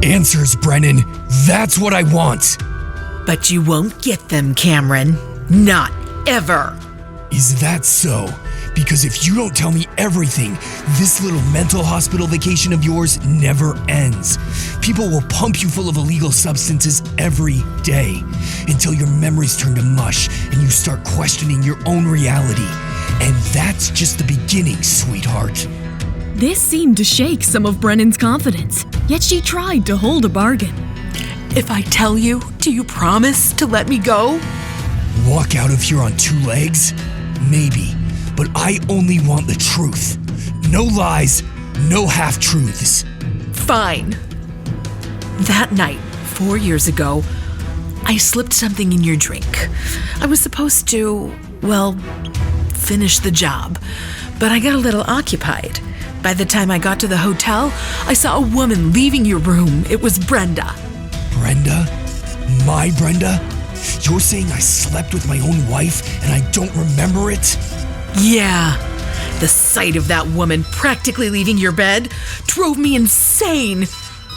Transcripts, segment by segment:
Answers, Brennan. That's what I want. But you won't get them, Cameron. Not ever. Is that so? Because if you don't tell me everything, this little mental hospital vacation of yours never ends. People will pump you full of illegal substances every day until your memories turn to mush and you start questioning your own reality. And that's just the beginning, sweetheart. This seemed to shake some of Brennan's confidence, yet she tried to hold a bargain. If I tell you, do you promise to let me go? Walk out of here on two legs? Maybe, but I only want the truth. No lies, no half-truths. Fine. That night, 4 years ago, I slipped something in your drink. I was supposed to, finish the job, but I got a little occupied. By the time I got to the hotel, I saw a woman leaving your room. It was Brenda. Brenda? My Brenda? You're saying I slept with my own wife and I don't remember it? Yeah. The sight of that woman practically leaving your bed drove me insane.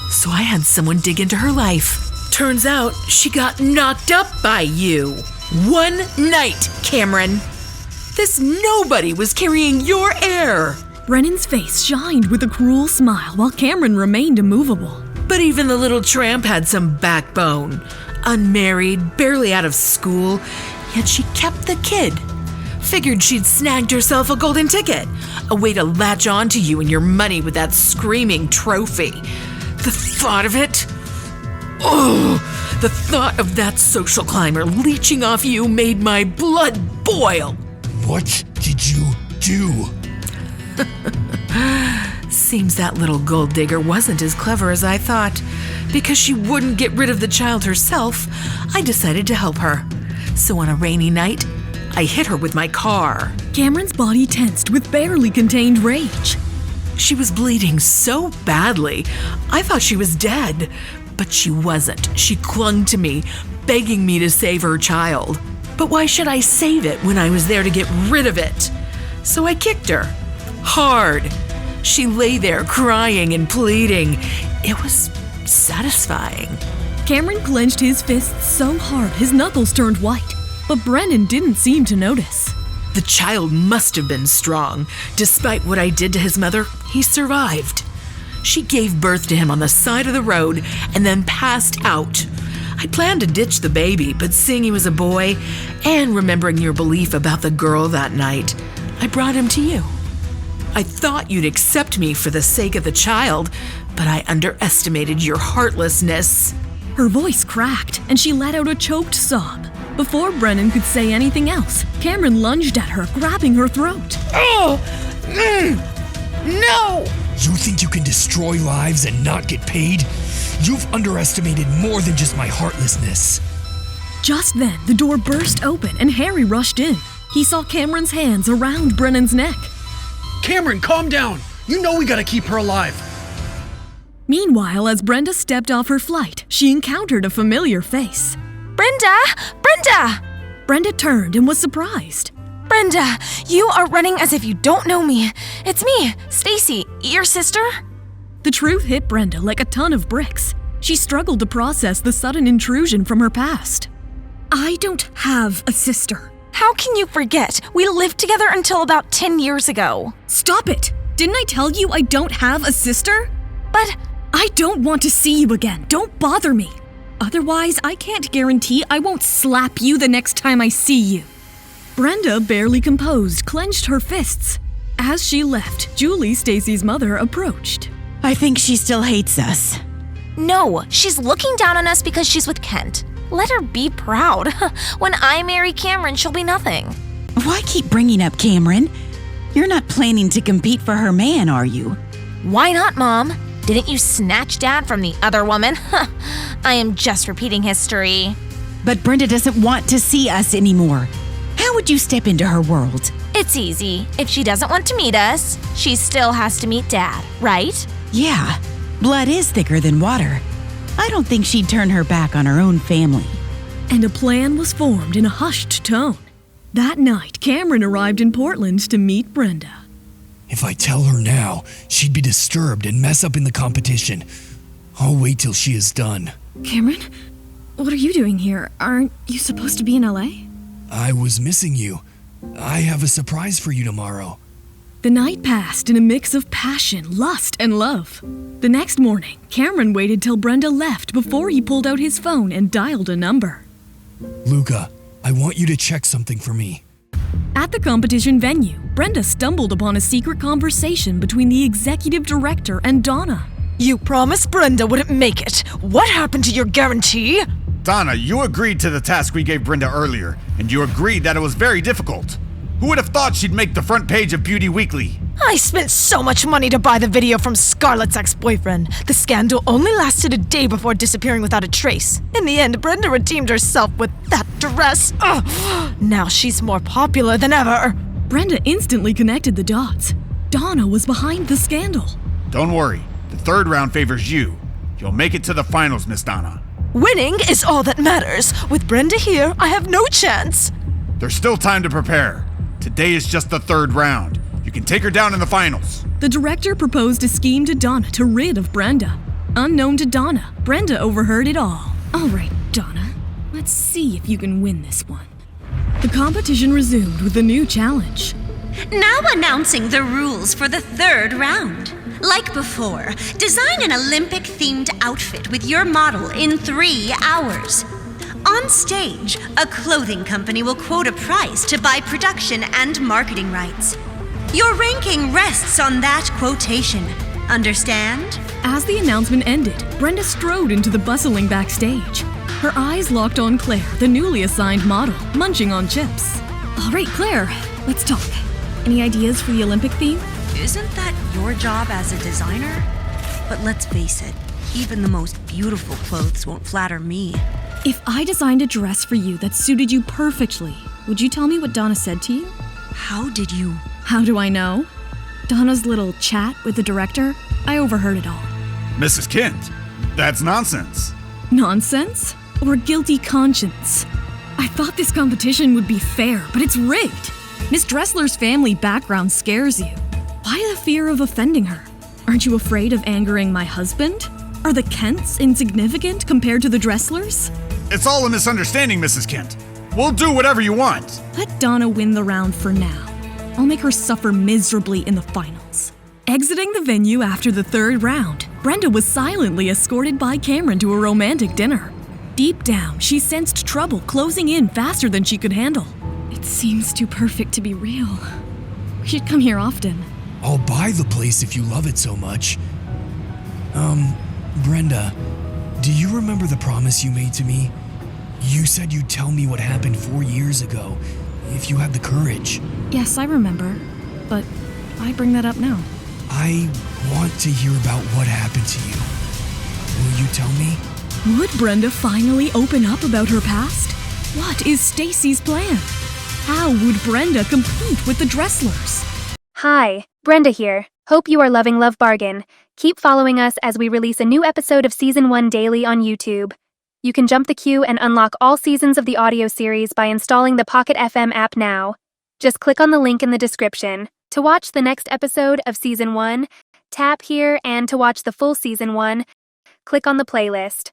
So I had someone dig into her life. Turns out she got knocked up by you. One night, Cameron. This nobody was carrying your air. Brennan's face shined with a cruel smile while Cameron remained immovable. But even the little tramp had some backbone. Unmarried, barely out of school, yet she kept the kid. Figured she'd snagged herself a golden ticket, a way to latch on to you and your money with that screaming trophy. The thought of it, the thought of that social climber leeching off you made my blood boil. What did you do? Seems that little gold digger wasn't as clever as I thought. Because she wouldn't get rid of the child herself, I decided to help her. So on a rainy night, I hit her with my car. Cameron's body tensed with barely contained rage. She was bleeding so badly, I thought she was dead. But she wasn't. She clung to me, begging me to save her child. But why should I save it when I was there to get rid of it? So I kicked her. Hard. She lay there crying and pleading. It was satisfying. Cameron clenched his fists so hard his knuckles turned white, but Brennan didn't seem to notice. The child must have been strong. Despite what I did to his mother, he survived. She gave birth to him on the side of the road and then passed out. I planned to ditch the baby, but seeing he was a boy and remembering your belief about the girl that night, I brought him to you. I thought you'd accept me for the sake of the child, but I underestimated your heartlessness. Her voice cracked, and she let out a choked sob. Before Brennan could say anything else, Cameron lunged at her, grabbing her throat. No! You think you can destroy lives and not get paid? You've underestimated more than just my heartlessness. Just then, the door burst open and Harry rushed in. He saw Cameron's hands around Brennan's neck. Cameron, calm down. You know we gotta keep her alive. Meanwhile, as Brenda stepped off her flight, she encountered a familiar face. Brenda! Brenda! Brenda turned and was surprised. Brenda, you are running as if you don't know me. It's me, Stacey, your sister. The truth hit Brenda like a ton of bricks. She struggled to process the sudden intrusion from her past. I don't have a sister. How can you forget? We lived together until about 10 years ago. Stop it! Didn't I tell you I don't have a sister? But I don't want to see you again. Don't bother me. Otherwise, I can't guarantee I won't slap you the next time I see you. Brenda, barely composed, clenched her fists. As she left, Julie, Stacey's mother, approached. I think she still hates us. no, she's looking down on us because she's with Kent. Let her be proud. When I marry Cameron, she'll be nothing. Why keep bringing up Cameron? You're not planning to compete for her man, are you? Why not, Mom? Didn't you snatch Dad from the other woman? I am just repeating history. But Brenda doesn't want to see us anymore. How would you step into her world? It's easy. If she doesn't want to meet us, she still has to meet Dad, right? Yeah, blood is thicker than water. I don't think she'd turn her back on her own family. And a plan was formed in a hushed tone. That night, Cameron arrived in Portland to meet Brenda. If I tell her now, she'd be disturbed and mess up in the competition. I'll wait till she is done. Cameron, what are you doing here? Aren't you supposed to be in LA? I was missing you. I have a surprise for you tomorrow. The night passed in a mix of passion, lust, and love. The next morning, Cameron waited till Brenda left before he pulled out his phone and dialed a number. Luca, I want you to check something for me. At the competition venue, Brenda stumbled upon a secret conversation between the executive director and Donna. You promised Brenda wouldn't make it. What happened to your guarantee? Donna, you agreed to the task we gave Brenda earlier, and you agreed that it was very difficult. Who would have thought she'd make the front page of Beauty Weekly? I spent so much money to buy the video from Scarlett's ex-boyfriend. The scandal only lasted a day before disappearing without a trace. In the end, Brenda redeemed herself with that dress. Ugh. Now she's more popular than ever. Brenda instantly connected the dots. Donna was behind the scandal. Don't worry, the third round favors you. You'll make it to the finals, Miss Donna. Winning is all that matters. With Brenda here, I have no chance. There's still time to prepare. Today is just the third round. You can take her down in the finals. The director proposed a scheme to Donna to rid of Brenda. Unknown to Donna, Brenda overheard it all. All right, Donna, let's see if you can win this one. The competition resumed with a new challenge. Now announcing the rules for the third round. Like before, design an Olympic-themed outfit with your model in 3 hours. On stage, a clothing company will quote a price to buy production and marketing rights. Your ranking rests on that quotation. Understand? As the announcement ended, Brenda strode into the bustling backstage. Her eyes locked on Claire, the newly assigned model, munching on chips. All right, Claire, let's talk. Any ideas for the Olympic theme? Isn't that your job as a designer? But let's face it, even the most beautiful clothes won't flatter me. If I designed a dress for you that suited you perfectly, would you tell me what Donna said to you? How did you? How do I know? Donna's little chat with the director, I overheard it all. Mrs. Kent, that's nonsense. Nonsense? Or guilty conscience? I thought this competition would be fair, but it's rigged. Miss Dressler's family background scares you. Why the fear of offending her? Aren't you afraid of angering my husband? Are the Kents insignificant compared to the Dresslers? It's all a misunderstanding, Mrs. Kent. We'll do whatever you want. Let Donna win the round for now. I'll make her suffer miserably in the finals. Exiting the venue after the third round, Brenda was silently escorted by Cameron to a romantic dinner. Deep down, she sensed trouble closing in faster than she could handle. It seems too perfect to be real. We should come here often. I'll buy the place if you love it so much. Brenda, do you remember the promise you made to me? You said you'd tell me what happened 4 years ago, if you had the courage. Yes, I remember, but why bring that up now? I want to hear about what happened to you. Will you tell me? Would Brenda finally open up about her past? What is Stacey's plan? How would Brenda compete with the Dresslers? Hi, Brenda here. Hope you are loving Love Bargain. Keep following us as we release a new episode of Season 1 daily on YouTube. You can jump the queue and unlock all seasons of the audio series by installing the Pocket FM app now. Just click on the link in the description. To watch the next episode of Season 1, tap here, and to watch the full Season 1, click on the playlist.